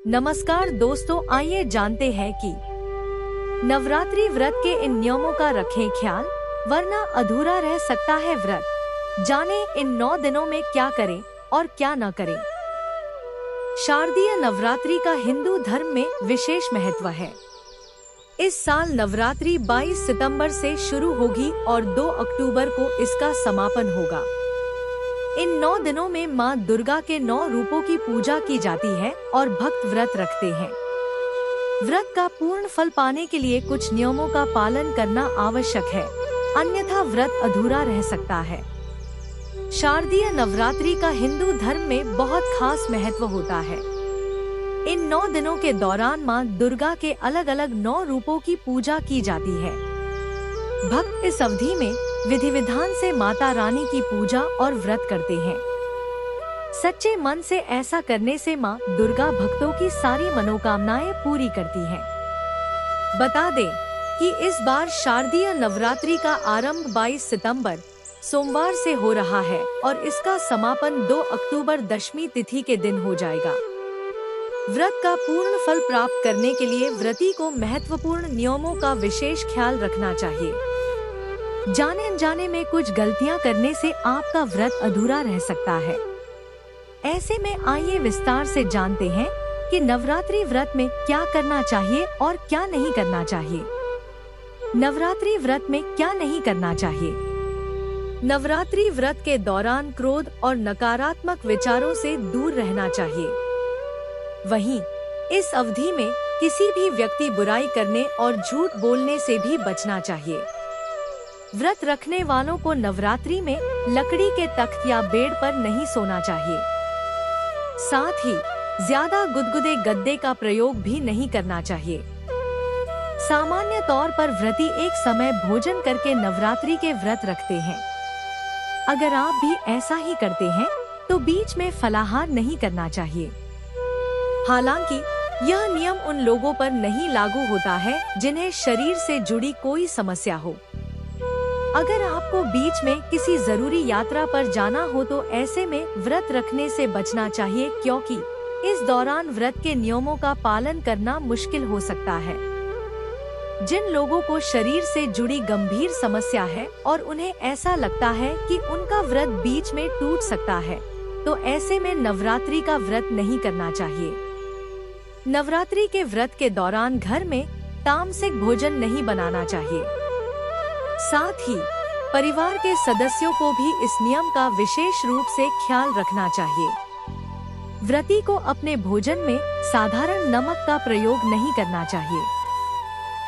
नमस्कार दोस्तों, आइए जानते हैं कि नवरात्रि व्रत के इन नियमों का रखें ख्याल, वरना अधूरा रह सकता है व्रत। जाने इन 9 दिनों में क्या करें और क्या न करें। शारदीय नवरात्रि का हिंदू धर्म में विशेष महत्व है। इस साल नवरात्रि 22 सितंबर से शुरू होगी और 2 अक्टूबर को इसका समापन होगा। इन 9 दिनों में मां दुर्गा के 9 रूपों की पूजा की जाती है और भक्त व्रत रखते हैं। व्रत का पूर्ण फल पाने के लिए कुछ नियमों का पालन करना आवश्यक है, अन्यथा व्रत अधूरा रह सकता है। शारदीय नवरात्रि का हिंदू धर्म में बहुत खास महत्व होता है। इन 9 दिनों के दौरान मां दुर्गा के अलग अलग 9 रूपों की पूजा की जाती है। भक्त इस अवधि में विधि विधान से माता रानी की पूजा और व्रत करते हैं। सच्चे मन से ऐसा करने से मां दुर्गा भक्तों की सारी मनोकामनाएं पूरी करती हैं। बता दें कि इस बार शारदीय नवरात्रि का आरंभ 22 सितंबर सोमवार से हो रहा है और इसका समापन 2 अक्टूबर दशमी तिथि के दिन हो जाएगा। व्रत का पूर्ण फल प्राप्त करने के लिए व्रती को महत्वपूर्ण नियमों का विशेष ख्याल रखना चाहिए। जाने अनजाने में कुछ गलतियां करने से आपका व्रत अधूरा रह सकता है। ऐसे में आइए विस्तार से जानते हैं कि नवरात्रि व्रत में क्या करना चाहिए और क्या नहीं करना चाहिए। नवरात्रि व्रत में क्या नहीं करना चाहिए। नवरात्रि व्रत के दौरान क्रोध और नकारात्मक विचारों से दूर रहना चाहिए। वहीं इस अवधि में किसी भी व्यक्ति बुराई करने और झूठ बोलने से भी बचना चाहिए। व्रत रखने वालों को नवरात्रि में लकड़ी के तख्त या बेड पर नहीं सोना चाहिए। साथ ही ज्यादा गुदगुदे गद्दे का प्रयोग भी नहीं करना चाहिए। सामान्य तौर पर व्रती एक समय भोजन करके नवरात्रि के व्रत रखते हैं। अगर आप भी ऐसा ही करते हैं तो बीच में फलाहार नहीं करना चाहिए। हालांकि यह नियम उन लोगों पर नहीं लागू होता है जिन्हें शरीर से जुड़ी कोई समस्या हो। अगर आपको बीच में किसी जरूरी यात्रा पर जाना हो तो ऐसे में व्रत रखने से बचना चाहिए, क्योंकि इस दौरान व्रत के नियमों का पालन करना मुश्किल हो सकता है। जिन लोगों को शरीर से जुड़ी गंभीर समस्या है और उन्हें ऐसा लगता है कि उनका व्रत बीच में टूट सकता है, तो ऐसे में नवरात्रि का व्रत नहीं करना चाहिए। नवरात्रि के व्रत के दौरान घर में तामसिक भोजन नहीं बनाना चाहिए। साथ ही परिवार के सदस्यों को भी इस नियम का विशेष रूप से ख्याल रखना चाहिए। व्रती को अपने भोजन में साधारण नमक का प्रयोग नहीं करना चाहिए।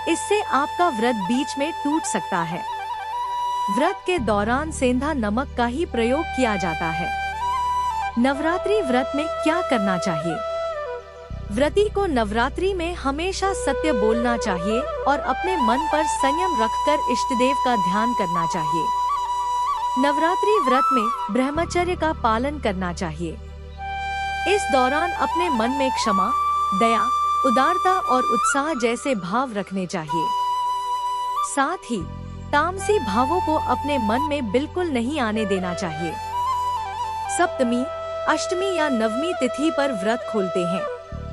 इससे आपका व्रत बीच में टूट सकता है। व्रत के दौरान सेंधा नमक का ही प्रयोग किया जाता है। नवरात्रि व्रत में क्या करना चाहिए। व्रती को नवरात्रि में हमेशा सत्य बोलना चाहिए और अपने मन पर संयम रखकर इष्टदेव का ध्यान करना चाहिए। नवरात्रि व्रत में ब्रह्मचर्य का पालन करना चाहिए। इस दौरान अपने मन में क्षमा, दया, उदारता और उत्साह जैसे भाव रखने चाहिए। साथ ही तामसी भावों को अपने मन में बिल्कुल नहीं आने देना चाहिए। सप्तमी, अष्टमी या नवमी तिथि पर व्रत खोलते हैं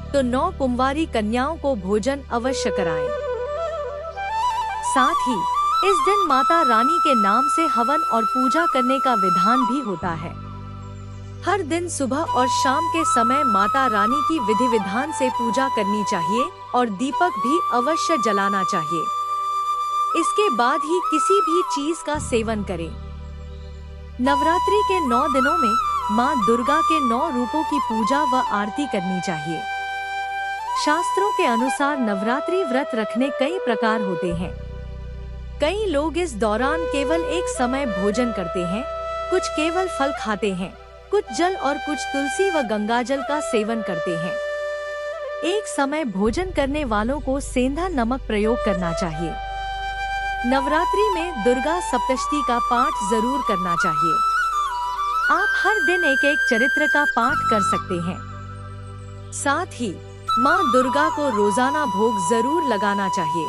तो 9 कुंवारी कन्याओं को भोजन अवश्य कराएं। साथ ही इस दिन माता रानी के नाम से हवन और पूजा करने का विधान भी होता है। हर दिन सुबह और शाम के समय माता रानी की विधि विधान से पूजा करनी चाहिए और दीपक भी अवश्य जलाना चाहिए। इसके बाद ही किसी भी चीज का सेवन करें। नवरात्रि के 9 दिनों में मां दुर्गा के 9 रूपों की पूजा व आरती करनी चाहिए। शास्त्रों के अनुसार नवरात्रि व्रत रखने कई प्रकार होते हैं। कई लोग इस दौरान केवल एक समय भोजन करते हैं, कुछ केवल फल खाते हैं, कुछ जल और कुछ तुलसी व गंगाजल का सेवन करते हैं। एक समय भोजन करने वालों को सेंधा नमक प्रयोग करना चाहिए। नवरात्रि में दुर्गा सप्तशती का पाठ जरूर करना चाहिए। आप हर दिन एक एक चरित्र का पाठ कर सकते हैं। साथ ही मां दुर्गा को रोजाना भोग जरूर लगाना चाहिए।